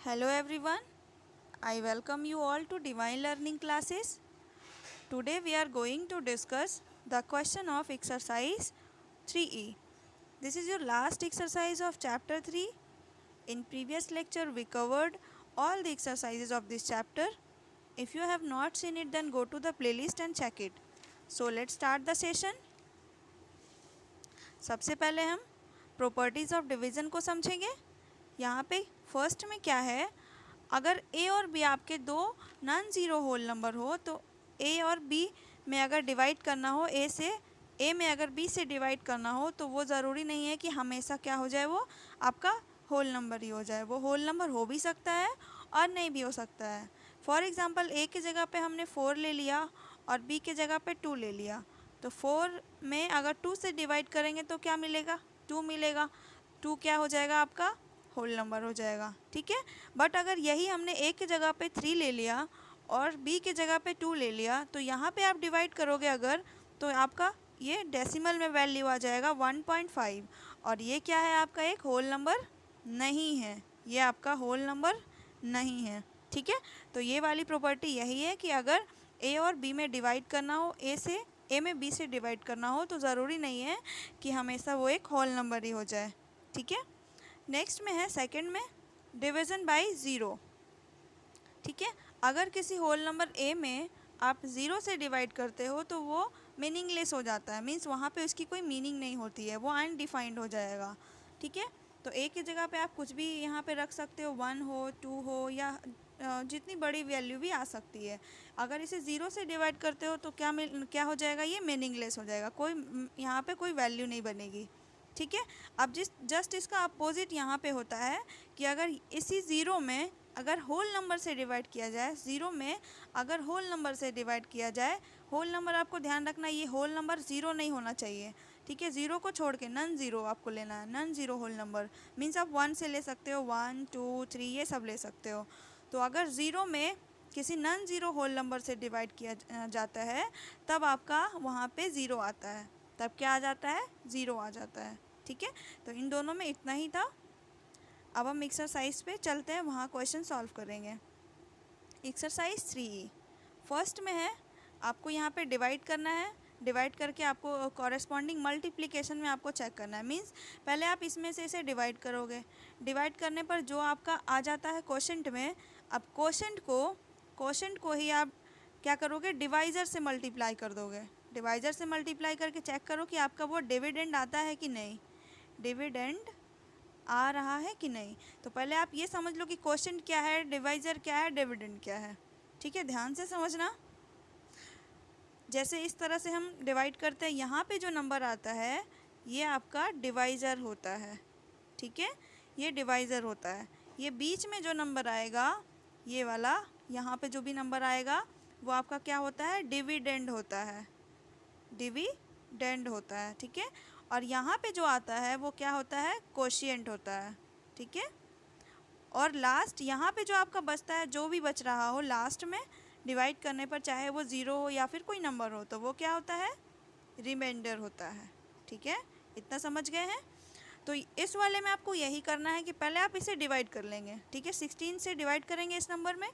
Hello everyone, I welcome you all to Divine Learning classes. Today we are going to discuss the question of exercise 3E. This is your last exercise of chapter 3. In previous lecture we covered all the exercises of this chapter. If you have not seen it, then go to the playlist and check it. So let's start the session. सबसे पहले हम properties of division को समझेंगे। यहाँ पे first में क्या है, अगर ए और बी आपके दो नॉन ज़ीरो होल नंबर हो तो ए और बी में अगर डिवाइड करना हो, ए से ए में अगर बी से डिवाइड करना हो तो वो ज़रूरी नहीं है कि हमेशा क्या हो जाए, वो आपका होल नंबर ही हो जाए। वो होल नंबर हो भी सकता है और नहीं भी हो सकता है। फॉर एग्ज़ाम्पल ए की जगह पे हमने 4 ले लिया और बी के जगह पे 2 ले लिया, तो 4 में अगर 2 से डिवाइड करेंगे तो क्या मिलेगा, 2 मिलेगा। 2 क्या हो जाएगा, आपका होल नंबर हो जाएगा, ठीक है। बट अगर यही हमने ए की जगह पे 3 ले लिया और बी की जगह पे 2 ले लिया, तो यहाँ पे आप डिवाइड करोगे अगर, तो आपका ये डेसिमल में वैल्यू आ जाएगा 1.5, और ये क्या है, आपका एक होल नंबर नहीं है, ये आपका होल नंबर नहीं है, ठीक है। तो ये वाली प्रॉपर्टी यही है कि अगर ए और बी में डिवाइड करना हो, ए में बी से डिवाइड करना हो, तो ज़रूरी नहीं है कि हमेशा वो एक होल नंबर ही हो जाए, ठीक है। नेक्स्ट में है सेकंड में डिवीज़न बाय ज़ीरो, ठीक है। अगर किसी होल नंबर ए में आप ज़ीरो से डिवाइड करते हो तो वो मीनिंगलेस हो जाता है, मीन्स वहाँ पे उसकी कोई मीनिंग नहीं होती है, वो अनडिफाइंड हो जाएगा, ठीक है। तो ए की जगह पे आप कुछ भी यहाँ पे रख सकते हो, 1 हो, 2 हो, या जितनी बड़ी वैल्यू भी आ सकती है। अगर इसे ज़ीरो से डिवाइड करते हो तो क्या हो जाएगा, ये मीनिंगलेस हो जाएगा, कोई यहाँ पे कोई वैल्यू नहीं बनेगी, ठीक है। अब जस्ट इसका अपोजिट यहाँ पे होता है कि अगर इसी ज़ीरो में अगर होल नंबर से डिवाइड किया जाए, ज़ीरो में अगर होल नंबर से डिवाइड किया जाए, होल नंबर आपको ध्यान रखना, ये होल नंबर ज़ीरो नहीं होना चाहिए, ठीक है। ज़ीरो को छोड़ के नॉन ज़ीरो आपको लेना है, non zero whole number means आप 1 से ले सकते हो, 1 2 3 ये सब ले सकते हो। तो अगर ज़ीरो में किसी नॉन ज़ीरो होल नंबर से डिवाइड किया जाता है तब आपका वहाँ पे ज़ीरो आता है, तब क्या आ जाता है, ज़ीरो आ जाता है, ठीक है। तो इन दोनों में इतना ही था। अब हम एक्सरसाइज पे चलते हैं, वहाँ क्वेश्चन सॉल्व करेंगे। एक्सरसाइज 3 फर्स्ट में है, आपको यहाँ पे डिवाइड करना है, डिवाइड करके आपको कॉरेस्पॉन्डिंग मल्टीप्लिकेशन में आपको चेक करना है, मीन्स पहले आप इसमें से इसे डिवाइड करोगे, डिवाइड करने पर जो आपका आ जाता है क्वोशेंट में, अब क्वोशेंट को ही आप क्या करोगे, डिवाइज़र से मल्टीप्लाई कर दोगे। डिवाइज़र से मल्टीप्लाई करके चेक करो कि आपका वो डिविडेंड आता है कि नहीं, डिविडेंड आ रहा है कि नहीं। तो पहले आप ये समझ लो कि क्वोशेंट क्या है, डिवाइज़र क्या है, डिविडेंड क्या है, ठीक है। ध्यान से समझना, जैसे इस तरह से हम डिवाइड करते हैं, यहाँ पे जो नंबर आता है ये आपका डिवाइज़र होता है, ठीक है, ये डिवाइज़र होता है। ये बीच में जो नंबर आएगा, ये वाला यहाँ पे जो भी नंबर आएगा वो आपका क्या होता है, डिविडेंड होता है, डिविडेंड होता है, ठीक है। और यहाँ पे जो आता है वो क्या होता है, कोशिएंट होता है, ठीक है। और लास्ट यहाँ पे जो आपका बचता है, जो भी बच रहा हो लास्ट में डिवाइड करने पर, चाहे वो ज़ीरो हो या फिर कोई नंबर हो, तो वो क्या होता है, रिमाइंडर होता है, ठीक है। इतना समझ गए हैं। तो इस वाले में आपको यही करना है कि पहले आप इसे डिवाइड कर लेंगे, ठीक है। 16 से डिवाइड करेंगे इस नंबर में,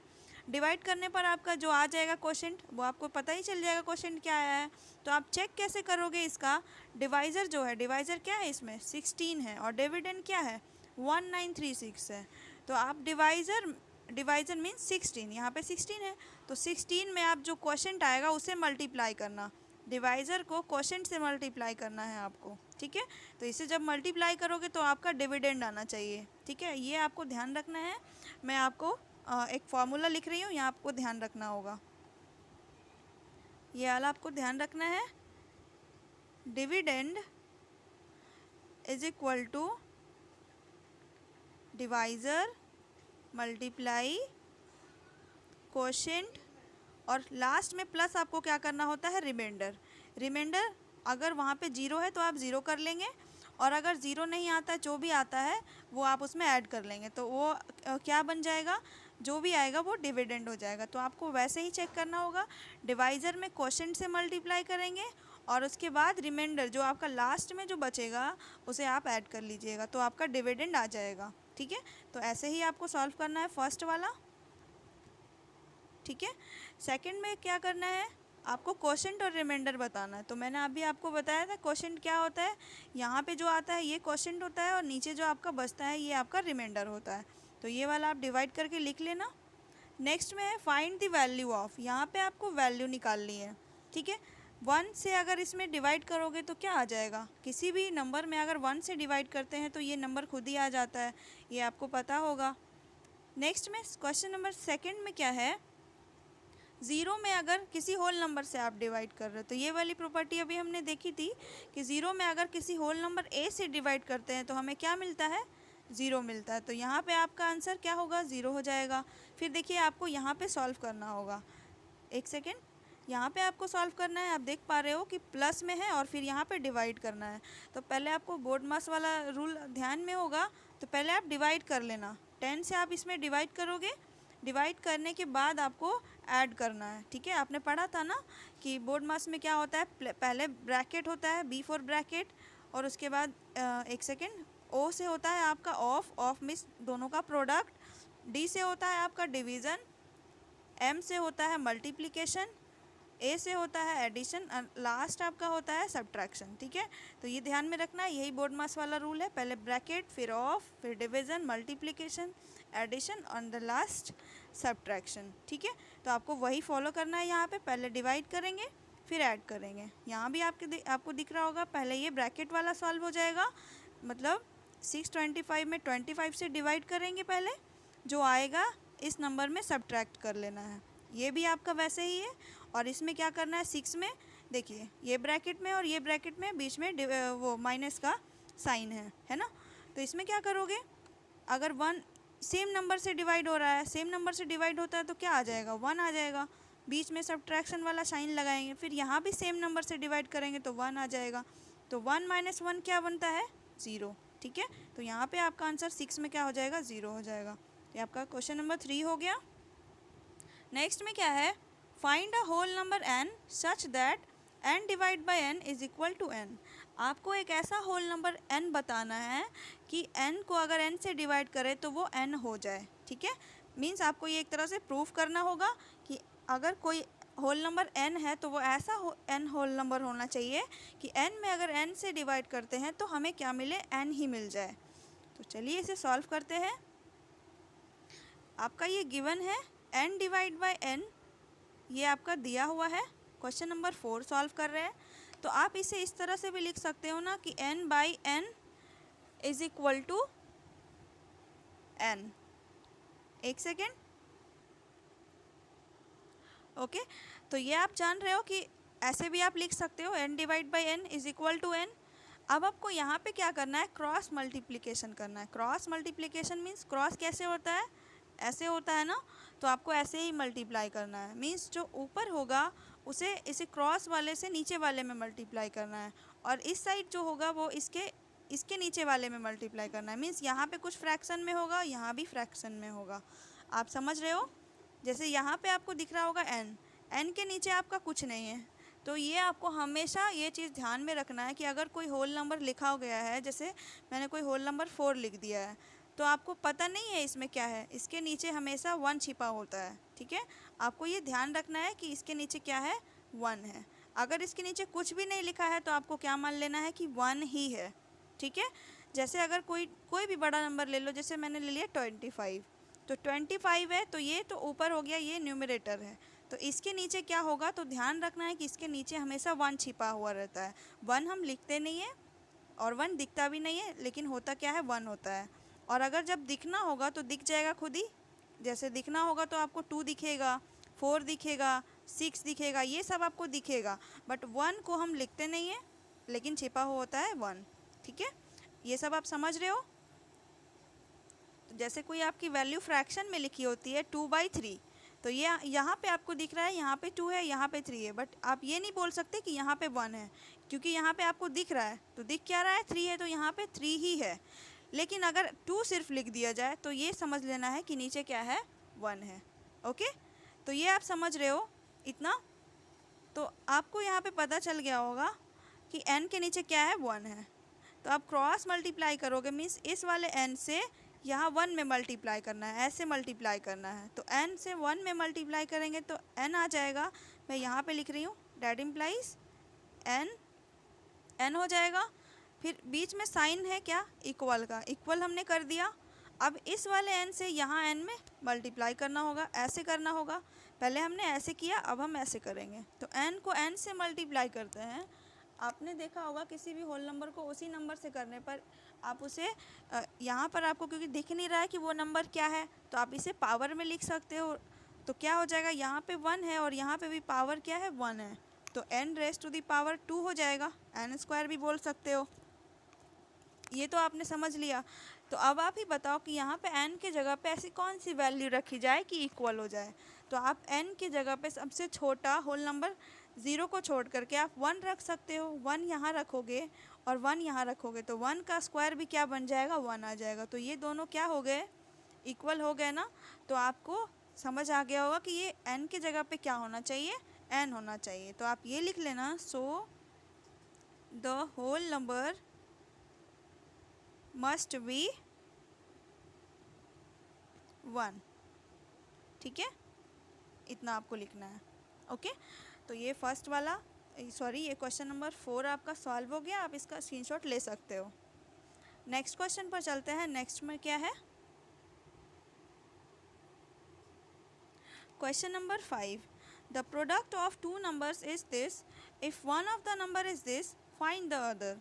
डिवाइड करने पर आपका जो आ जाएगा क्वोशेंट, वो आपको पता ही चल जाएगा क्वोशेंट क्या आया है। तो आप चेक कैसे करोगे इसका, डिवाइज़र जो है, डिवाइज़र क्या है इसमें, 16 है, और डिविडेंड क्या है, 1936 है। तो आप डिवाइज़र मीन्स 16, यहाँ पे 16 है, तो 16 में आप जो क्वोशेंट आएगा उसे मल्टीप्लाई करना, डिवाइज़र को क्वोशेंट से मल्टीप्लाई करना है आपको, ठीक है। तो इसे जब मल्टीप्लाई करोगे तो आपका डिविडेंड आना चाहिए, ठीक है। ये आपको ध्यान रखना है। मैं आपको एक फार्मूला लिख रही हूँ, यहाँ आपको ध्यान रखना होगा, ये वाला आपको ध्यान रखना है। Dividend is equal to divisor multiply quotient, और लास्ट में प्लस आपको क्या करना होता है, रिमाइंडर। रिमाइंडर अगर वहाँ पे ज़ीरो है तो आप ज़ीरो कर लेंगे, और अगर ज़ीरो नहीं आता, जो भी आता है वो आप उसमें ऐड कर लेंगे, तो वो क्या बन जाएगा, जो भी आएगा वो डिविडेंड हो जाएगा। तो आपको वैसे ही चेक करना होगा, डिवाइज़र में क्वोशेंट से मल्टीप्लाई करेंगे और उसके बाद रिमाइंडर जो आपका लास्ट में जो बचेगा उसे आप ऐड कर लीजिएगा, तो आपका डिविडेंड आ जाएगा, ठीक है, तो ऐसे ही आपको सॉल्व करना है फर्स्ट वाला। ठीक है, सेकंड में क्या करना है, आपको क्वोशंट और रिमाइंडर बताना है। तो मैंने अभी आपको बताया था क्वोशंट क्या होता है, यहाँ पे जो आता है ये क्वोशंट होता है और नीचे जो आपका बचता है ये आपका रिमाइंडर होता है। तो ये वाला आप डिवाइड करके लिख लेना। नेक्स्ट में है फाइंड द वैल्यू ऑफ, यहाँ पे आपको वैल्यू निकालनी है। ठीक है, 1 से अगर इसमें डिवाइड करोगे तो क्या आ जाएगा, किसी भी नंबर में अगर 1 से डिवाइड करते हैं तो ये नंबर खुद ही आ जाता है, ये आपको पता होगा। नेक्स्ट में क्वेश्चन नंबर सेकंड में क्या है, 0 में अगर किसी होल नंबर से आप डिवाइड कर रहे हो, तो ये वाली प्रॉपर्टी अभी हमने देखी थी कि 0 में अगर किसी होल नंबर a से डिवाइड करते हैं तो हमें क्या मिलता है, 0 मिलता है। तो यहाँ पे आपका आंसर क्या होगा, 0 हो जाएगा। फिर देखिए आपको यहाँ पे सॉल्व करना होगा, एक सेकेंड, यहाँ पे आपको सॉल्व करना है। आप देख पा रहे हो कि प्लस में है और फिर यहाँ पे डिवाइड करना है। तो पहले आपको बोर्ड मास वाला रूल ध्यान में होगा, तो पहले आप डिवाइड कर लेना, 10 से आप इसमें डिवाइड करोगे, डिवाइड करने के बाद आपको ऐड करना है। ठीक है, आपने पढ़ा था ना कि बोर्ड मास में क्या होता है, पहले ब्रैकेट होता है बी फॉर ब्रैकेट, और उसके बाद एक सेकेंड, ओ से होता है आपका ऑफ मीन्स दोनों का प्रोडक्ट, डी से होता है आपका डिवीज़न, एम से होता है मल्टीप्लिकेशन, ए से होता है एडिशन, लास्ट आपका होता है सब्ट्रैक्शन। ठीक है, तो ये ध्यान में रखना है, यही बोर्ड मास वाला रूल है, पहले ब्रैकेट, फिर ऑफ, फिर division, multiplication, addition on the last subtraction. ठीक है, तो आपको वही फॉलो करना है। यहाँ पे पहले डिवाइड करेंगे फिर ऐड करेंगे। यहाँ भी आपको दिख रहा होगा, पहले ये ब्रैकेट वाला सॉल्व हो जाएगा, मतलब 625 में 25 से डिवाइड करेंगे, पहले जो आएगा इस नंबर में सब्ट्रैक्ट कर लेना है। ये भी आपका वैसे ही है, और इसमें क्या करना है, 6 में देखिए ये ब्रैकेट में और ये ब्रैकेट में बीच में वो माइनस का साइन है ना। तो इसमें क्या करोगे, अगर 1 सेम नंबर से डिवाइड हो रहा है, सेम नंबर से डिवाइड होता है तो क्या आ जाएगा, 1 आ जाएगा, बीच में सब्ट्रैक्शन वाला साइन लगाएंगे, फिर यहाँ भी सेम नंबर से डिवाइड करेंगे तो 1 आ जाएगा। तो 1 माइनस 1 क्या बनता है, 0। ठीक है, तो यहाँ पे आपका आंसर 6 में क्या हो जाएगा, 0 हो जाएगा। ये आपका क्वेश्चन नंबर 3 हो गया। नेक्स्ट में क्या है, find a whole number n such that n divide by n is equal to n। आपको एक ऐसा होल नंबर n बताना है कि n को अगर n से डिवाइड करें तो वो n हो जाए। ठीक है, मीन्स आपको ये एक तरह से प्रूफ करना होगा कि अगर कोई होल नंबर n है तो वो ऐसा n होल नंबर होना चाहिए कि n में अगर n से डिवाइड करते हैं तो हमें क्या मिले, n ही मिल जाए। तो चलिए इसे सॉल्व करते हैं। आपका ये गिवन है n डिवाइड बाय n, ये आपका दिया हुआ है, क्वेश्चन नंबर 4 सॉल्व कर रहे हैं। तो आप इसे इस तरह से भी लिख सकते हो ना कि n by n is equal to n। एक सेकेंड, ओके, तो ये आप जान रहे हो कि ऐसे भी आप लिख सकते हो, n divide by n is equal to n। अब आपको यहाँ पे क्या करना है, क्रॉस मल्टीप्लिकेशन करना है। क्रॉस मल्टीप्लिकेशन मीन्स क्रॉस कैसे होता है, ऐसे होता है ना, तो आपको ऐसे ही मल्टीप्लाई करना है। मीन्स जो ऊपर होगा उसे इसे क्रॉस वाले से नीचे वाले में मल्टीप्लाई करना है, और इस साइड जो होगा वो इसके नीचे वाले में मल्टीप्लाई करना है। मीन्स यहाँ पे कुछ फ्रैक्शन में होगा, यहाँ भी फ्रैक्शन में होगा। आप समझ रहे हो, जैसे यहाँ पे आपको दिख रहा होगा n के नीचे आपका कुछ नहीं है। तो ये आपको हमेशा ये चीज़ ध्यान में रखना है कि अगर कोई होल नंबर लिखा गया है, जैसे मैंने कोई होल नंबर 4 लिख दिया है, तो आपको पता नहीं है इसमें क्या है, इसके नीचे हमेशा 1 छिपा होता है। ठीक है, आपको ये ध्यान रखना है कि इसके नीचे क्या है, 1 है। अगर इसके नीचे कुछ भी नहीं लिखा है तो आपको क्या मान लेना है कि 1 ही है। ठीक है, जैसे अगर कोई भी बड़ा नंबर ले लो, जैसे मैंने ले लिया 25, तो 25 है तो ये तो ऊपर हो गया, ये न्यूमरेटर है, तो इसके नीचे क्या होगा, तो ध्यान रखना है कि इसके नीचे हमेशा 1 छिपा हुआ रहता है। 1 हम लिखते नहीं है और 1 दिखता भी नहीं है, लेकिन होता क्या है, 1 होता है। और अगर जब दिखना होगा तो दिख जाएगा खुद ही, जैसे दिखना होगा तो आपको 2 दिखेगा, 4 दिखेगा, 6 दिखेगा, ये सब आपको दिखेगा, बट 1 को हम लिखते नहीं है, लेकिन छिपा हुआ होता है 1। ठीक है, ये सब आप समझ रहे हो। तो जैसे कोई आपकी वैल्यू फ्रैक्शन में लिखी होती है 2/3, तो ये यहाँ पे आपको दिख रहा है, यहाँ पे 2 है, यहाँ पे 3 है, बट आप ये नहीं बोल सकते कि यहाँ पे 1 है, क्योंकि यहाँ पे आपको दिख रहा है, तो दिख क्या रहा है, 3 है, तो यहाँ पे 3 ही है। लेकिन अगर 2 सिर्फ लिख दिया जाए तो ये समझ लेना है कि नीचे क्या है, 1 है। ओके, तो ये आप समझ रहे हो इतना। तो आपको यहाँ पे पता चल गया होगा कि n के नीचे क्या है, 1 है। तो आप क्रॉस मल्टीप्लाई करोगे, मीन्स इस वाले n से यहाँ 1 में मल्टीप्लाई करना है, ऐसे मल्टीप्लाई करना है। तो n से 1 में मल्टीप्लाई करेंगे तो n आ जाएगा। मैं यहाँ पे लिख रही हूँ डैट इम्प्लाइज n हो जाएगा। फिर बीच में साइन है क्या, इक्वल का, इक्वल हमने कर दिया। अब इस वाले n से यहाँ n में मल्टीप्लाई करना होगा, ऐसे करना होगा। पहले हमने ऐसे किया, अब हम ऐसे करेंगे। तो n को n से मल्टीप्लाई करते हैं। आपने देखा होगा किसी भी होल नंबर को उसी नंबर से करने पर आप उसे यहाँ पर आपको क्योंकि दिख नहीं रहा है कि वो नंबर क्या है, तो आप इसे पावर में लिख सकते हो। तो क्या हो जाएगा, यहाँ पे 1 है और यहाँ पे भी पावर क्या है, 1 है। तो n raise to the power 2 हो जाएगा, n स्क्वायर भी बोल सकते हो। ये तो आपने समझ लिया। तो अब आप ही बताओ कि यहाँ पे n के जगह पे ऐसी कौन सी वैल्यू रखी जाए कि इक्वल हो जाए। तो आप n की जगह पे सबसे छोटा होल नंबर 0 को छोड़ करके आप 1 रख सकते हो। 1 यहाँ रखोगे और 1 यहाँ रखोगे तो 1 का स्क्वायर भी क्या बन जाएगा, 1 आ जाएगा। तो ये दोनों क्या हो गए, इक्वल हो गए ना। तो आपको समझ आ गया होगा कि ये n की जगह पे क्या होना चाहिए, n होना चाहिए। तो आप ये लिख लेना, so the whole number must be 1। ठीक है, इतना आपको लिखना है। ओके, तो ये फर्स्ट वाला ये क्वेश्चन नंबर 4 आपका सॉल्व हो गया। आप इसका स्क्रीनशॉट ले सकते हो। नेक्स्ट क्वेश्चन पर चलते हैं। नेक्स्ट में क्या है, question number 5, the product of two numbers is this, if one of the number is this, find the other.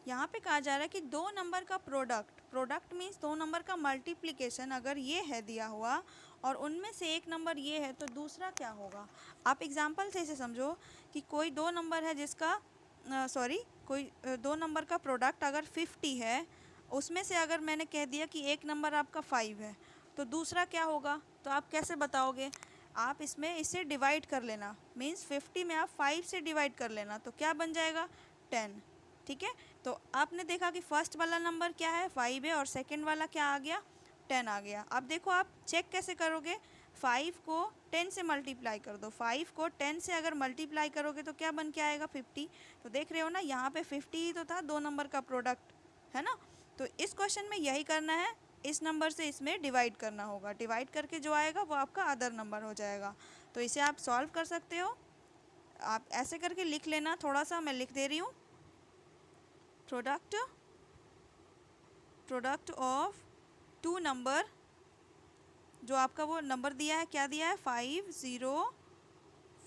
यहाँ पे कहा जा रहा है कि दो नंबर का प्रोडक्ट मीन्स दो नंबर का मल्टीप्लिकेशन अगर ये है दिया हुआ और उनमें से एक नंबर ये है तो दूसरा क्या होगा। आप एग्जांपल से इसे समझो कि कोई दो नंबर है जिसका कोई दो नंबर का प्रोडक्ट अगर 50 है, उसमें से अगर मैंने कह दिया कि एक नंबर आपका 5 है तो दूसरा क्या होगा। तो आप कैसे बताओगे, आप इसमें इसे डिवाइड कर लेना, मीन्स 50 में आप 5 से डिवाइड कर लेना तो क्या बन जाएगा, 10। ठीक है, तो आपने देखा कि फर्स्ट वाला नंबर क्या है, 5 है, और सेकंड वाला क्या आ गया, 10 आ गया। अब देखो आप चेक कैसे करोगे, 5 को 10 से मल्टीप्लाई कर दो। 5 को 10 से अगर मल्टीप्लाई करोगे तो क्या बन के आएगा, 50। तो देख रहे हो ना, यहाँ पे 50 ही तो था दो नंबर का प्रोडक्ट, है ना। तो इस क्वेश्चन में यही करना है, इस नंबर से इसमें डिवाइड करना होगा। डिवाइड करके जो आएगा वो आपका अदर नंबर हो जाएगा। तो इसे आप सॉल्व कर सकते हो। आप ऐसे करके लिख लेना, थोड़ा सा मैं लिख दे रही हूँ। प्रोडक्ट ऑफ टू नंबर, जो आपका वो नंबर दिया है, क्या दिया है, 5 0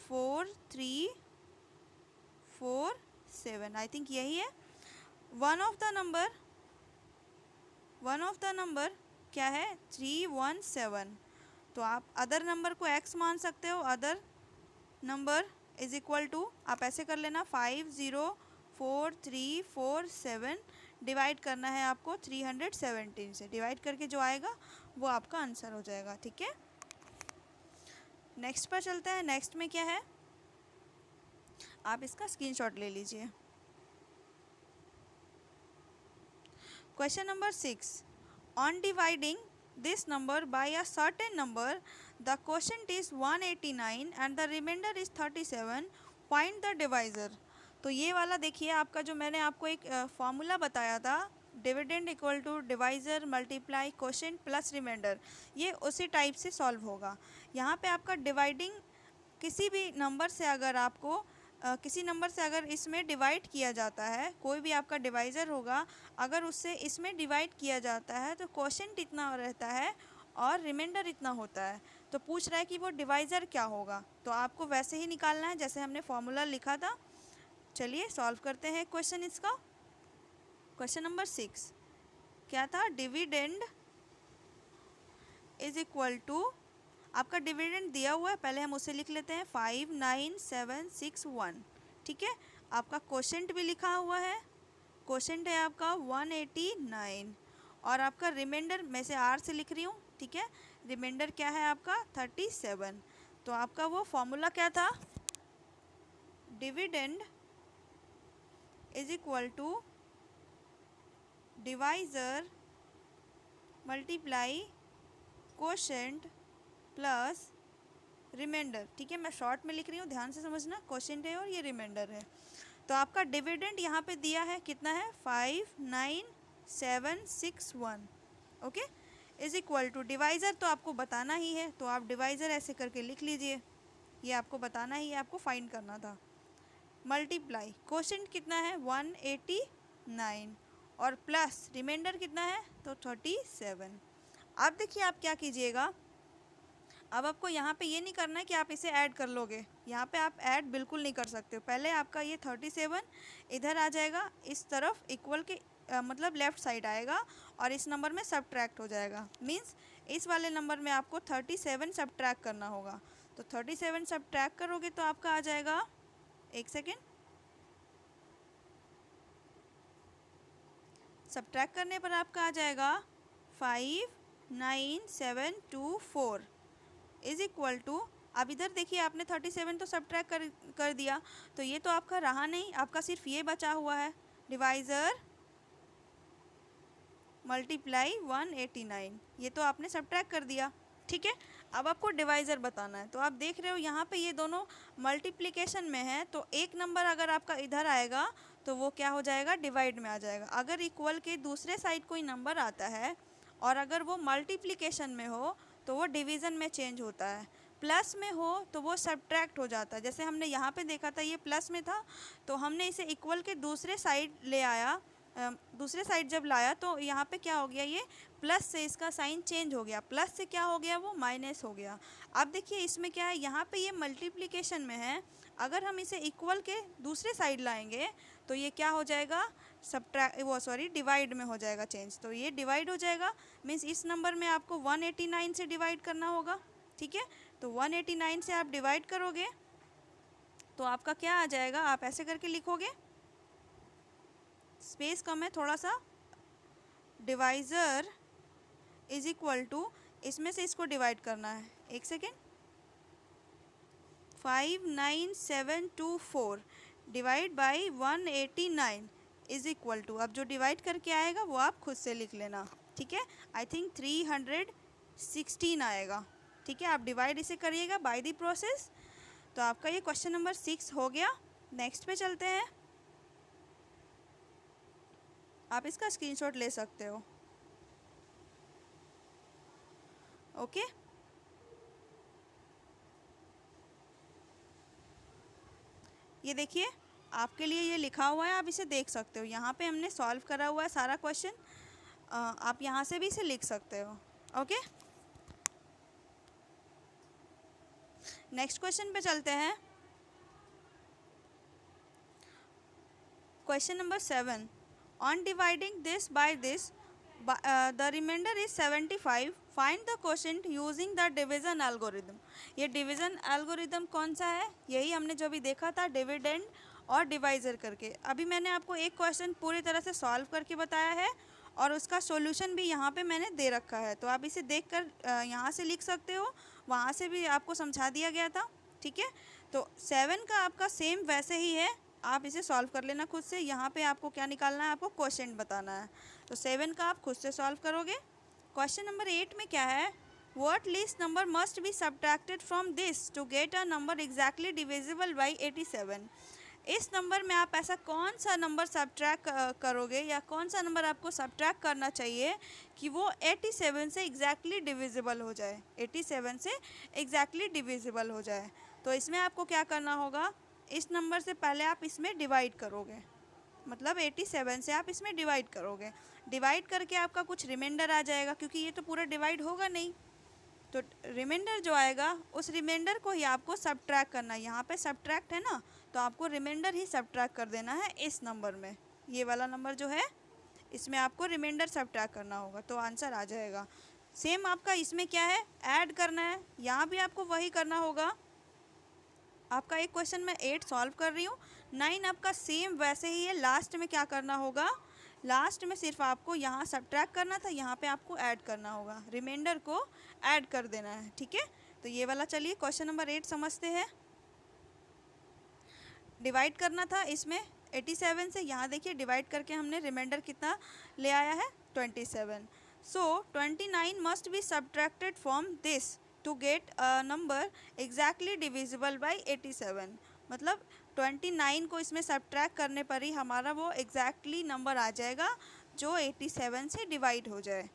4 3 4 7, आई थिंक यही है। वन ऑफ द नंबर क्या है, 317। तो आप अदर नंबर को x मान सकते हो। Other number is equal to, आप ऐसे कर लेना, 5 0 4 3 4 7 डिवाइड करना है आपको 317 से। डिवाइड करके जो आएगा वो आपका आंसर हो जाएगा। ठीक है, नेक्स्ट पर चलते हैं। नेक्स्ट में क्या है, आप इसका स्क्रीनशॉट ले लीजिए। Question number 6, on dividing this number by a certain number, the quotient is 189 and the remainder is 37, find the divisor। तो ये वाला देखिए, आपका जो मैंने आपको एक फॉर्मूला बताया था, dividend equal to divisor multiply quotient plus remainder, ये उसी टाइप से सॉल्व होगा। यहाँ पे आपका डिवाइडिंग किसी भी नंबर से अगर आपको किसी नंबर से अगर इसमें डिवाइड किया जाता है, कोई भी आपका डिवाइज़र होगा, अगर उससे इसमें डिवाइड किया जाता है तो क्वोशेंट इतना रहता है और रिमाइंडर इतना होता है। तो पूछ रहा है कि वो डिवाइज़र क्या होगा, तो आपको वैसे ही निकालना है जैसे हमने फॉर्मूला लिखा था। चलिए सॉल्व करते हैं क्वेश्चन इसका। क्वेश्चन नंबर 6 क्या था, डिविडेंड इज इक्वल टू, आपका डिविडेंड दिया हुआ है, पहले हम उसे लिख लेते हैं, 59761। ठीक है, आपका क्वोशेंट भी लिखा हुआ है, क्वोशेंट है आपका 189, और आपका रिमाइंडर मैं से आर से लिख रही हूँ। ठीक है, रिमाइंडर क्या है आपका 37। तो आपका वो फॉर्मूला क्या था, dividend is equal to divisor multiply quotient plus remainder. ठीक है, मैं शॉर्ट में लिख रही हूँ, ध्यान से समझना, क्वोशेंट है और ये रिमाइंडर है। तो आपका डिविडेंड यहाँ पे दिया है कितना है, 59761। Okay, is equal to divisor तो आपको बताना ही है, तो आप डिवाइज़र ऐसे करके लिख लीजिए, ये आपको बताना ही है, आपको फाइंड करना था। मल्टीप्लाई क्वोशेंट कितना है 189 और प्लस रिमाइंडर कितना है तो 37। अब देखिए आप क्या कीजिएगा, अब आपको यहाँ पे ये नहीं करना है कि आप इसे ऐड कर लोगे, यहाँ पे आप ऐड बिल्कुल नहीं कर सकते हो। पहले आपका ये 37 इधर आ जाएगा, इस तरफ इक्वल के मतलब लेफ़्ट साइड आएगा और इस नंबर में सब्ट्रैक्ट हो जाएगा। मींस इस वाले नंबर में आपको 37 सब्ट्रैक्ट करना होगा। तो 37 सब्ट्रैक्ट करोगे तो आपका आ जाएगा, एक सेकेंड, सब्ट्रैक्ट करने पर आपका आ जाएगा 59724 इज इक्वल टू, अब इधर देखिए आपने 37 तो सब्ट्रैक्ट कर दिया, तो ये तो आपका रहा नहीं, आपका सिर्फ ये बचा हुआ है, डिवाइज़र मल्टीप्लाई 189, ये तो आपने सब्ट्रैक्ट कर दिया। ठीक है, अब आपको डिवाइज़र बताना है। तो आप देख रहे हो यहाँ पे ये दोनों मल्टीप्लिकेशन में है, तो एक नंबर अगर आपका इधर आएगा तो वो क्या हो जाएगा, डिवाइड में आ जाएगा। अगर इक्वल के दूसरे साइड कोई नंबर आता है और अगर वो मल्टीप्लिकेशन में हो तो वो डिवीज़न में चेंज होता है, प्लस में हो तो वो सब्ट्रैक्ट हो जाता है। जैसे हमने यहाँ पे देखा था ये प्लस में था, तो हमने इसे इक्वल के दूसरे साइड ले आया, दूसरे साइड जब लाया तो यहाँ पे क्या हो गया, ये प्लस से इसका साइन चेंज हो गया, प्लस से क्या हो गया वो माइनस हो गया। अब देखिए इसमें क्या है, यहाँ पे ये मल्टीप्लिकेशन में है, अगर हम इसे इक्वल के दूसरे साइड लाएंगे तो ये क्या हो जाएगा, डिवाइड में हो जाएगा चेंज। तो ये डिवाइड हो जाएगा, मीन्स इस नंबर में आपको 189 से डिवाइड करना होगा। ठीक है, तो 189 से आप डिवाइड करोगे तो आपका क्या आ जाएगा, आप ऐसे करके लिखोगे, स्पेस कम है थोड़ा सा, डिवाइज़र इज इक्वल टू, इसमें से इसको डिवाइड करना है, एक second, 59724 divide by 189 is equal to, अब जो डिवाइड करके आएगा वो आप खुद से लिख लेना। ठीक है, आई थिंक 316 आएगा। ठीक है, आप डिवाइड इसे करिएगा बाय द प्रोसेस। तो आपका ये क्वेश्चन नंबर 6 हो गया। नेक्स्ट पे चलते हैं, आप इसका स्क्रीनशॉट ले सकते हो। ओके, ये देखिए आपके लिए ये लिखा हुआ है, आप इसे देख सकते हो। यहाँ पे हमने सॉल्व करा हुआ है सारा क्वेश्चन, आप यहाँ से भी इसे लिख सकते हो। ओके, नेक्स्ट क्वेश्चन पे चलते हैं। Question number 7, on dividing this by this the remainder is 75, find the quotient using the division algorithm. ये डिवीज़न एल्गोरिदम कौन सा है, यही हमने जो भी देखा था, डिविडेंड और डिवाइज़र करके। अभी मैंने आपको एक क्वेश्चन पूरी तरह से सॉल्व करके बताया है और उसका सॉल्यूशन भी यहाँ पे मैंने दे रखा है, तो आप इसे देखकर यहाँ से लिख सकते हो, वहाँ से भी आपको समझा दिया गया था। ठीक है, तो 7 का आपका सेम वैसे ही है, आप इसे सॉल्व कर लेना खुद से। यहाँ पे आपको क्या निकालना है, आपको क्वोशेंट बताना है, तो 7 का आप खुद से सॉल्व करोगे। क्वेश्चन नंबर 8 में क्या है, what least number must be subtracted from this to get a number exactly divisible by 87। इस नंबर में आप ऐसा कौन सा नंबर सब्ट्रैक्ट करोगे या कौन सा नंबर आपको सब्ट्रैक्ट करना चाहिए कि वो 87 से एग्जैक्टली डिविजिबल हो जाए, 87 से एग्जैक्टली डिविजिबल हो जाए। तो इसमें आपको क्या करना होगा, इस नंबर से पहले आप इसमें डिवाइड करोगे, मतलब 87 से आप इसमें डिवाइड करोगे, डिवाइड करके आपका कुछ रिमाइंडर आ जाएगा, क्योंकि ये तो पूरा डिवाइड होगा नहीं, तो रिमाइंडर जो आएगा उस रिमाइंडर को ही आपको सब्ट्रैक्ट करना है। यहाँ पे सब्ट्रैक्ट है ना, तो आपको रिमाइंडर ही सब्ट्रैक्ट कर देना है इस नंबर में, ये वाला नंबर जो है इसमें आपको रिमाइंडर सब्ट्रैक्ट करना होगा, तो आंसर आ जाएगा। सेम आपका इसमें क्या है, ऐड करना है, यहाँ भी आपको वही करना होगा। आपका एक क्वेश्चन मैं 8 सॉल्व कर रही हूँ, 9 आपका सेम वैसे ही है। लास्ट में क्या करना होगा, लास्ट में सिर्फ आपको यहाँ सब्ट्रैक्ट करना था, यहाँ पे आपको ऐड करना होगा, रिमाइंडर को ऐड कर देना है। ठीक है, तो ये वाला चलिए क्वेश्चन नंबर 8 समझते हैं। डिवाइड करना था इसमें 87 से, यहाँ देखिए डिवाइड करके हमने रिमाइंडर कितना ले आया है 27। So 29 must be subtracted from this to get a number exactly divisible by 87। मतलब 29 को इसमें सब्ट्रैक्ट करने पर ही हमारा वो एग्जैक्टली नंबर आ जाएगा जो 87 से डिवाइड हो जाए।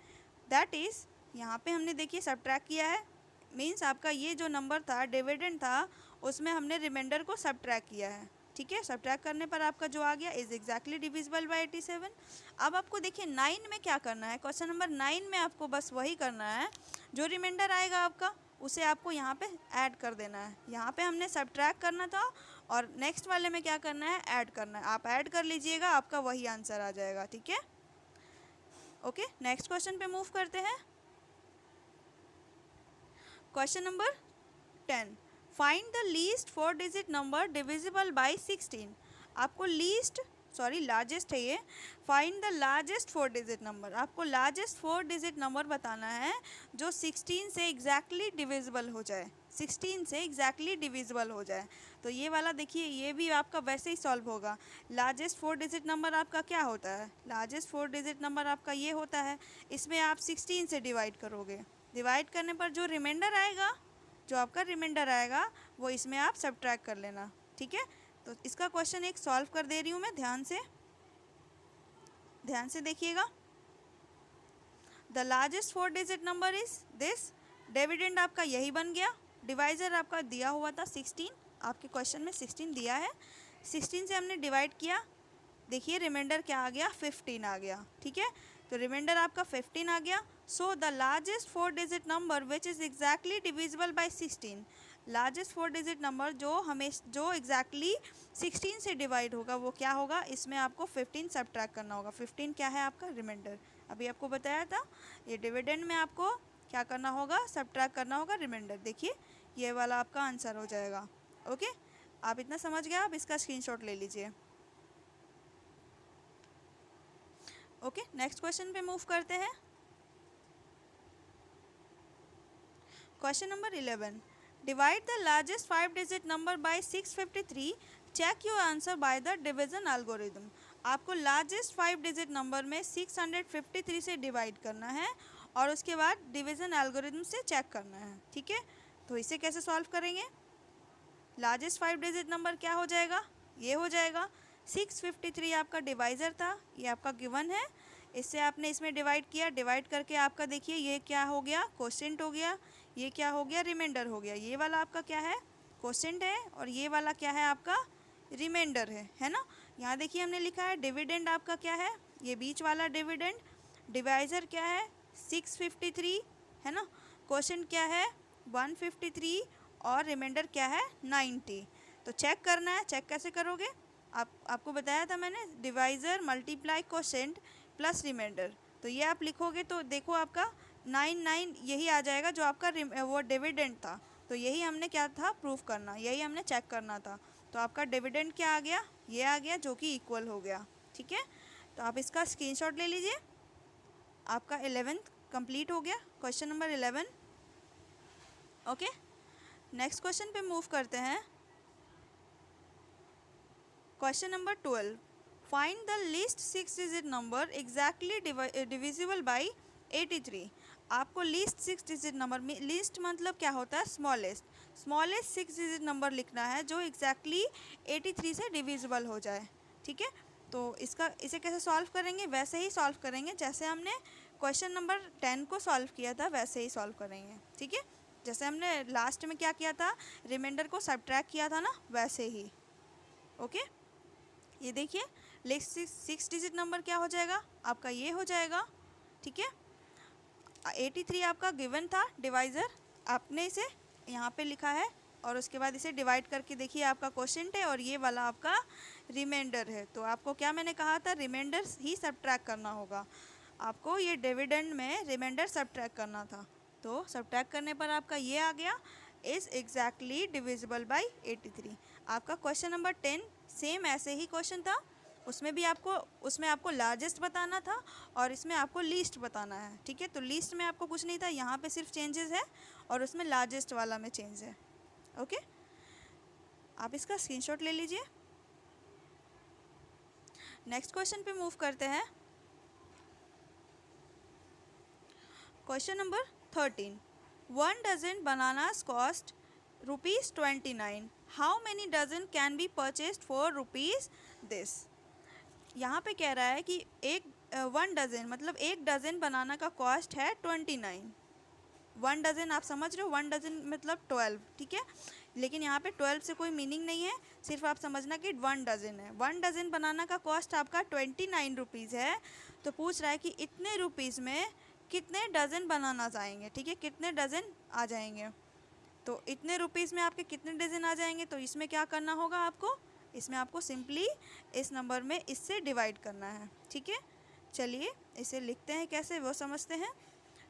दैट इज़ यहाँ पे हमने देखिए सब्ट्रैक्ट किया है, मीन्स आपका ये जो नंबर था डिविडेंड था उसमें हमने रिमाइंडर को सब्ट्रैक्ट किया है। ठीक है, सब्ट्रैक्ट करने पर आपका जो आ गया इज एग्जैक्टली डिविजिबल बाय 87। अब आपको देखिए 9 में क्या करना है, क्वेश्चन नंबर 9 में आपको बस वही करना है, जो रिमाइंडर आएगा आपका उसे आपको यहाँ पे ऐड कर देना है। यहाँ पे हमने सब्ट्रैक्ट करना था और नेक्स्ट वाले में क्या करना है, ऐड करना है। आप ऐड कर लीजिएगा, आपका वही आंसर आ जाएगा। ठीक है, ओके, नेक्स्ट क्वेश्चन पे मूव करते हैं। Question number 10, find the least 4 digit number divisible by 16। आपको लार्जेस्ट है ये, find the largest 4 digit number. आपको लार्जेस्ट 4 डिजिट नंबर बताना है जो 16 से एग्जैक्टली डिविजिबल हो जाए, 16 से एग्जैक्टली डिविजिबल हो जाए। तो ये वाला देखिए, ये भी आपका वैसे ही सॉल्व होगा। लार्जेस्ट 4 डिजिट नंबर आपका क्या होता है, लार्जेस्ट 4 डिजिट नंबर आपका ये होता है, इसमें आप 16 से डिवाइड करोगे, डिवाइड करने पर जो रिमाइंडर आएगा, जो आपका रिमाइंडर आएगा वो इसमें आप सब्ट्रैक्ट कर लेना। ठीक है, तो इसका क्वेश्चन एक सॉल्व कर दे रही हूँ मैं, ध्यान से देखिएगा। The largest 4 digit number is this, dividend आपका यही बन गया, डिवाइजर आपका दिया हुआ था 16, आपके क्वेश्चन में 16 दिया है, 16 से हमने डिवाइड किया, देखिए रिमाइंडर क्या आ गया, 15 आ गया। ठीक है, तो रिमाइंडर आपका 15 आ गया। So the largest 4 digit number which is exactly divisible by 16, largest 4 digit number जो एग्जैक्टली 16 से डिवाइड होगा वो क्या होगा, इसमें आपको 15 सब्ट्रैक्ट करना होगा। 15 क्या है आपका, रिमाइंडर। अभी आपको बताया था ये डिविडेंड में आपको क्या करना होगा, सब्ट्रैक्ट करना होगा रिमाइंडर। देखिए ये वाला आपका आंसर हो जाएगा। ओके, आप इतना समझ गए, आप इसका स्क्रीनशॉट ले लीजिए। ओके, नेक्स्ट क्वेश्चन पे मूव करते हैं। Question number 11, divide the largest 5 digit number by 653, check your answer by the division algorithm. आपको लार्जेस्ट 5 डिजिट नंबर में 653 से डिवाइड करना है और उसके बाद डिवीजन एल्गोरिथम से चेक करना है। ठीक है, तो इसे कैसे सॉल्व करेंगे, लार्जेस्ट 5 डिजिट नंबर क्या हो जाएगा, ये हो जाएगा 653 आपका डिवाइज़र था, ये आपका गिवन है, इससे आपने इसमें डिवाइड किया, डिवाइड करके आपका देखिए ये क्या हो गया, क्वोशिएंट हो गया, ये क्या हो गया, रिमाइंडर हो गया। ये वाला आपका क्या है, क्वोशिएंट है, और ये वाला क्या है आपका, रिमाइंडर है ना। यहाँ देखिए हमने लिखा है डिविडेंड आपका क्या है, ये बीच वाला डिविडेंड, डिवाइज़र क्या है 653 है ना, क्वोशिएंट क्या है 153 और रिमाइंडर क्या है 90। तो चेक करना है, चेक कैसे करोगे, आपको बताया था मैंने, divisor multiply quotient plus remainder. तो ये आप लिखोगे तो देखो आपका 99 यही आ जाएगा जो आपका वो डिविडेंड था। तो यही हमने क्या था प्रूफ करना, यही हमने चेक करना था। तो आपका डिविडेंड क्या आ गया, ये आ गया जो कि इक्वल हो गया। ठीक है, तो आप इसका स्क्रीनशॉट ले लीजिए। आपका 11th कंप्लीट हो गया, question number 11। Okay, next question पे मूव करते हैं। Question number 12, find the list 6 digit number exactly divisible by 83। आपको लिस्ट 6 डिजिट नंबर में, लिस्ट मतलब क्या होता है, स्मॉलेस्ट 6 डिजिट नंबर लिखना है जो एग्जैक्टली 83 से डिविजिबल हो जाए। ठीक है, तो इसे कैसे सॉल्व करेंगे, वैसे ही सॉल्व करेंगे जैसे हमने क्वेश्चन नंबर 10 को सॉल्व किया था, वैसे ही सॉल्व करेंगे। ठीक है, जैसे हमने लास्ट में क्या किया था, रिमाइंडर को सब्ट्रैक्ट किया था ना, वैसे ही। ओके, ये देखिए लिस्ट 6 डिजिट नंबर क्या हो जाएगा आपका, ये हो जाएगा। ठीक है, 83 आपका गिवन था डिवाइज़र, आपने इसे यहाँ पे लिखा है और उसके बाद इसे डिवाइड करके देखिए आपका क्वोशिएंट है और ये वाला आपका रिमाइंडर है। तो आपको क्या मैंने कहा था, रिमाइंडर ही सब्ट्रैक्ट करना होगा, आपको ये डिविडेंड में रिमाइंडर सब्ट्रैक्ट करना था। तो सब्ट्रैक्ट करने पर आपका ये आ गया, इज़ एग्जैक्टली डिविजिबल बाय 83। आपका क्वेश्चन नंबर 10 सेम ऐसे ही क्वेश्चन था, उसमें आपको लार्जेस्ट बताना था और इसमें आपको लीस्ट बताना है। ठीक है, तो लीस्ट में आपको कुछ नहीं था, यहाँ पे सिर्फ चेंजेस है और उसमें लार्जेस्ट वाला में चेंज है। ओके, आप इसका स्क्रीनशॉट ले लीजिए। नेक्स्ट क्वेश्चन पे मूव करते हैं। Question number 13, 1 dozen bananas cost ₹29, how many dozen can be purchased for rupees this. यहाँ पे कह रहा है कि 1 डजन मतलब 1 डजन बनाना का कॉस्ट है 29। 1 डजन आप समझ रहे हो, 1 डजन मतलब 12, ठीक है। लेकिन यहाँ पे 12 से कोई मीनिंग नहीं है, सिर्फ आप समझना कि 1 डजन है। 1 डजन बनाना का कॉस्ट आपका 29 रुपीज़ है। तो पूछ रहा है कि इतने रुपीज़ में कितने डजन बनाना चाहेंगे, ठीक है, कितने डजन आ जाएंगे। तो इतने रुपीज़ में आपके कितने डजन आ जाएंगे, तो इसमें क्या करना होगा आपको, इसमें आपको सिंपली इस नंबर में इससे डिवाइड करना है, ठीक है। चलिए इसे लिखते हैं, कैसे वो समझते हैं।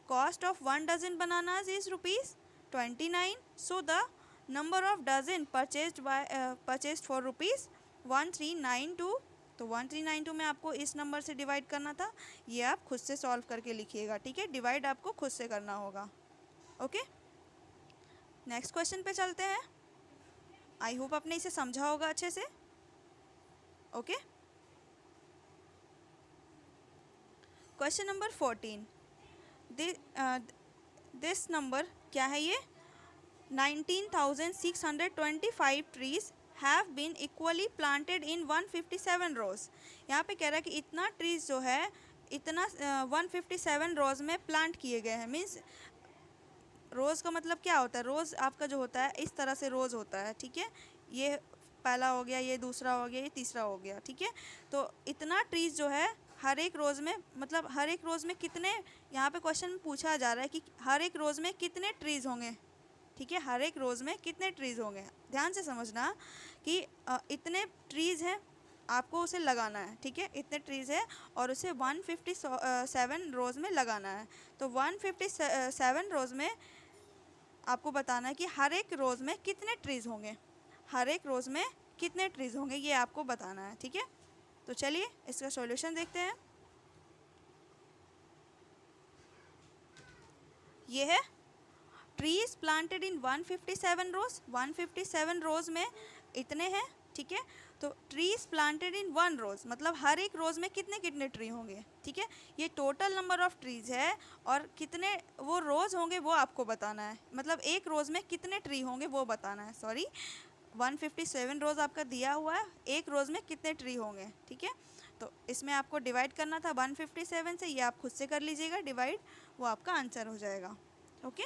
Cost of 1 dozen bananas is ₹29, so the number of dozen purchased for ₹1392। तो 1392 में आपको इस नंबर से डिवाइड करना था, ये आप खुद से सॉल्व करके लिखिएगा, ठीक है। डिवाइड आपको खुद से करना होगा, ओके। नेक्स्ट क्वेश्चन पे चलते हैं। आई होप आपने इसे समझा होगा अच्छे से, okay. Question number 14, this number क्या है ये, 19,625 trees have been equally planted in 157 rows. यहाँ पे कह रहा है कि इतना ट्रीज जो है, इतना 157 रोज में प्लांट किए गए हैं। मीन्स रोज़ का मतलब क्या होता है, रोज़ आपका जो होता है इस तरह से रोज़ होता है, ठीक है। ये पहला हो गया, ये दूसरा हो गया, ये तीसरा हो गया, ठीक है। तो इतना ट्रीज जो है हर एक रोज़ में, मतलब हर एक रोज़ में कितने, यहाँ पे क्वेश्चन में पूछा जा रहा है कि हर एक रोज़ में कितने ट्रीज होंगे, ठीक है, हर एक रोज़ में कितने ट्रीज होंगे। ध्यान से समझना कि इतने ट्रीज़ हैं, आपको उसे लगाना है, ठीक है, इतने ट्रीज़ है और उसे 157 रोज़ में लगाना है। तो 157 रोज़ में आपको बताना है कि हर एक रोज़ में कितने ट्रीज़ होंगे, हर एक रोज़ में कितने ट्रीज़ होंगे, ये आपको बताना है, ठीक है। तो चलिए इसका सॉल्यूशन देखते हैं। ये है ट्रीज प्लांटेड इन 157 रोज, 157 रोज में इतने हैं, ठीक है। तो ट्रीज प्लांटेड इन 1 रोज मतलब हर एक रोज में कितने कितने ट्री होंगे, ठीक है। ये टोटल नंबर ऑफ ट्रीज है और कितने वो रोज होंगे वो आपको बताना है, मतलब एक रोज में कितने ट्री होंगे वो बताना है। सॉरी, 157 रोज आपका दिया हुआ है, एक रोज में कितने ट्री होंगे, ठीक है। तो इसमें आपको डिवाइड करना था 157 से, ये आप खुद से कर लीजिएगा डिवाइड, वो आपका आंसर हो जाएगा, ओके।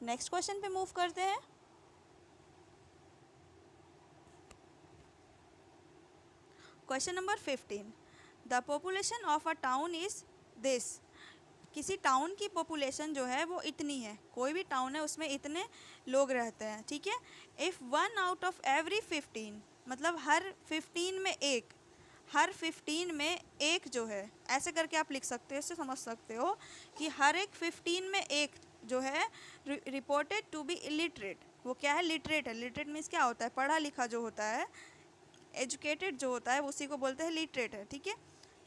नेक्स्ट क्वेश्चन पे मूव करते हैं। Question number 15, the population of a town is this. किसी टाउन की पॉपुलेशन जो है वो इतनी है, कोई भी टाउन है उसमें इतने लोग रहते हैं, ठीक है। इफ़ 1 आउट ऑफ एवरी 15 मतलब हर 15 में एक, हर 15 में एक जो है, ऐसे करके आप लिख सकते हो, इससे समझ सकते हो कि हर एक 15 में एक जो है रिपोर्टेड टू बी इलिटरेट। वो क्या है, लिटरेट है। लिटरेट मीन्स क्या होता है, पढ़ा लिखा जो होता है, एजुकेटेड जो होता है उसी को बोलते हैं लिटरेट है, ठीक है।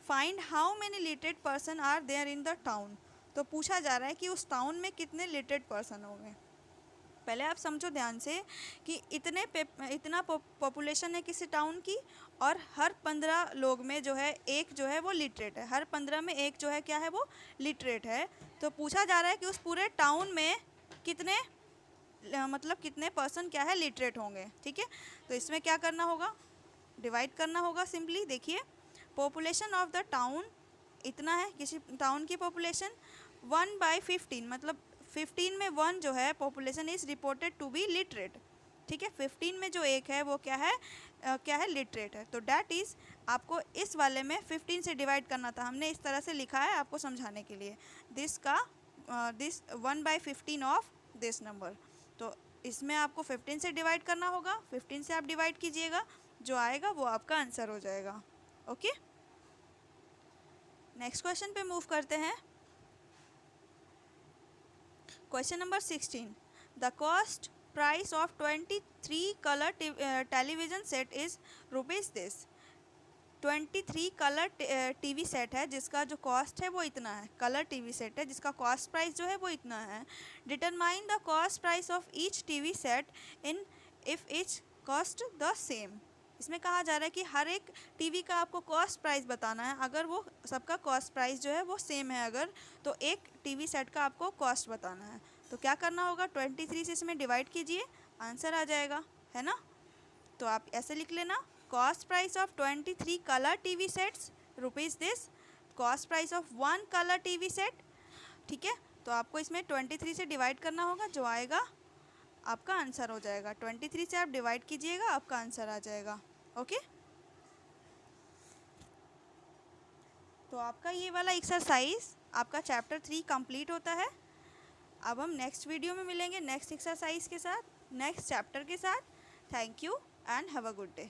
Find how many literate person are there in the town. तो पूछा जा रहा है कि उस टाउन में कितने लिटरेट पर्सन होंगे। पहले आप समझो ध्यान से कि इतना पॉपुलेशन है किसी टाउन की, और हर 15 लोग में जो है एक जो है वो लिटरेट है, हर 15 में एक जो है क्या है वो लिटरेट है। तो पूछा जा रहा है कि उस पूरे टाउन में कितने मतलब कितने पर्सन क्या है लिटरेट होंगे, ठीक है। तो इसमें क्या करना होगा, डिवाइड करना होगा सिंपली। देखिए, पॉपुलेशन ऑफ द टाउन इतना है, किसी टाउन की पॉपुलेशन 1/15 मतलब 15 में 1 जो है population is reported to be literate, ठीक है। 15 में जो एक है वो क्या है लिटरेट है। तो डैट इज़ आपको इस वाले में 15 से डिवाइड करना था, हमने इस तरह से लिखा है आपको समझाने के लिए। This 1/15 of this number. तो इसमें आपको 15 से डिवाइड करना होगा, 15 से आप डिवाइड कीजिएगा, जो आएगा वो आपका आंसर हो जाएगा, ओके। नेक्स्ट क्वेश्चन पे मूव करते हैं। Question number 16, the cost price of 23 colour television set is rupees this. 23 colour TV set है जिसका जो कॉस्ट है वो इतना है, कलर टीवी सेट है जिसका कॉस्ट प्राइस जो है वो इतना है। Determine the cost price of each TV set in if each cost the same. इसमें कहा जा रहा है कि हर एक टीवी का आपको कॉस्ट प्राइस बताना है, अगर वो सबका कॉस्ट प्राइस जो है वो सेम है अगर, तो एक टीवी सेट का आपको कॉस्ट बताना है। तो क्या करना होगा, 23 से इसमें डिवाइड कीजिए, आंसर आ जाएगा, है ना। तो आप ऐसे लिख लेना, cost price of 23 colour TV sets rupees this, cost price of 1 colour TV set, ठीक है। तो आपको इसमें 23 से डिवाइड करना होगा, जो आएगा आपका आंसर हो जाएगा। 23 से आप डिवाइड कीजिएगा, आपका आंसर आ जाएगा। ओके, तो आपका ये वाला एक्सरसाइज आपका चैप्टर 3 कंप्लीट होता है। अब हम नेक्स्ट वीडियो में मिलेंगे नेक्स्ट एक्सरसाइज के साथ, नेक्स्ट चैप्टर के साथ। Thank you and have a good day.